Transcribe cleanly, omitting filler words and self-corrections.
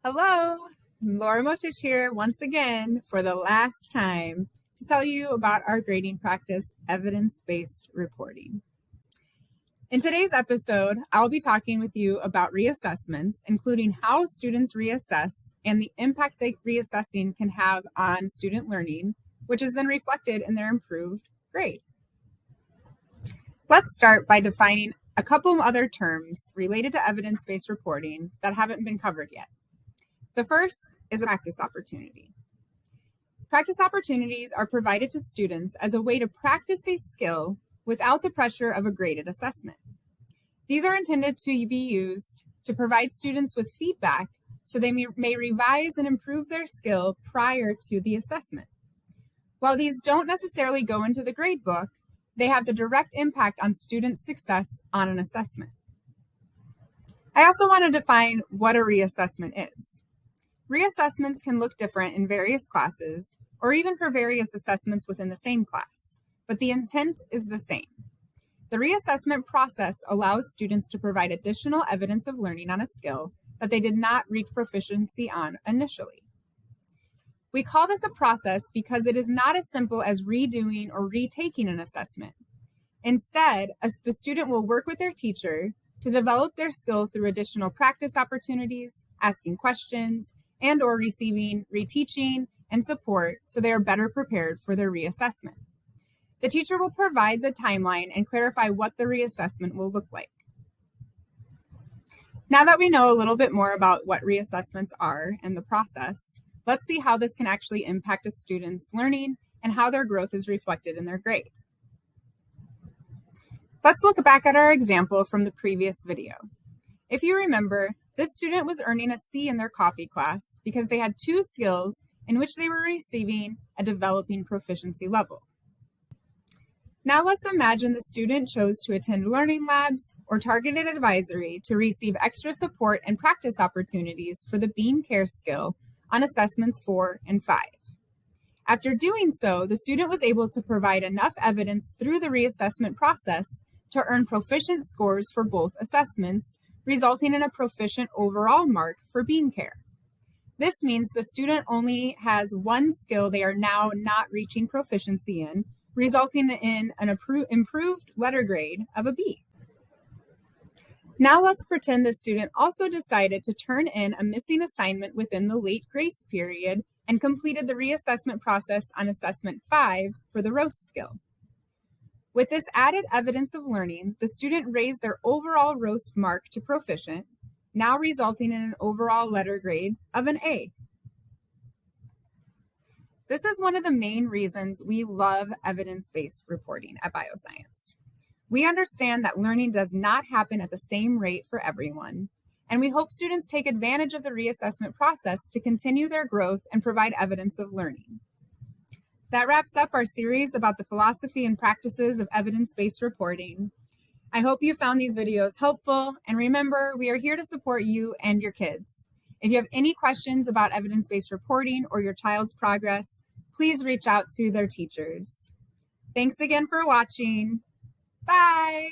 Hello, Laura Motish here once again for the last time to tell you about our grading practice, evidence-based reporting. In today's episode, I'll be talking with you about reassessments, including how students reassess and the impact that reassessing can have on student learning, which is then reflected in their improved grade. Let's start by defining a couple of other terms related to evidence-based reporting that haven't been covered yet. The first is a practice opportunity. Practice opportunities are provided to students as a way to practice a skill without the pressure of a graded assessment. These are intended to be used to provide students with feedback so they may revise and improve their skill prior to the assessment. While these don't necessarily go into the grade book, they have the direct impact on students' success on an assessment. I also want to define what a reassessment is. Reassessments can look different in various classes or even for various assessments within the same class, but the intent is the same. The reassessment process allows students to provide additional evidence of learning on a skill that they did not reach proficiency on initially. We call this a process because it is not as simple as redoing or retaking an assessment. Instead, the student will work with their teacher to develop their skill through additional practice opportunities, asking questions, and or receiving reteaching and support so they are better prepared for their reassessment. The teacher will provide the timeline and clarify what the reassessment will look like. Now that we know a little bit more about what reassessments are and the process, let's see how this can actually impact a student's learning and how their growth is reflected in their grade. Let's look back at our example from the previous video. If you remember, this student was earning a C in their coffee class because they had two skills in which they were receiving a developing proficiency level. Now let's imagine the student chose to attend learning labs or targeted advisory to receive extra support and practice opportunities for the bean care skill on assessments 4 and 5. After doing so, the student was able to provide enough evidence through the reassessment process to earn proficient scores for both assessments, resulting in a proficient overall mark for bean care. This means the student only has one skill they are now not reaching proficiency in, resulting in an improved letter grade of a B. Now let's pretend the student also decided to turn in a missing assignment within the late grace period and completed the reassessment process on assessment 5 for the roast skill. With this added evidence of learning, the student raised their overall roast mark to proficient, now resulting in an overall letter grade of an A. This is one of the main reasons we love evidence-based reporting at Bioscience. We understand that learning does not happen at the same rate for everyone, and we hope students take advantage of the reassessment process to continue their growth and provide evidence of learning. That wraps up our series about the philosophy and practices of evidence-based reporting. I hope you found these videos helpful, and remember, we are here to support you and your kids. If you have any questions about evidence-based reporting or your child's progress, please reach out to their teachers. Thanks again for watching. Bye.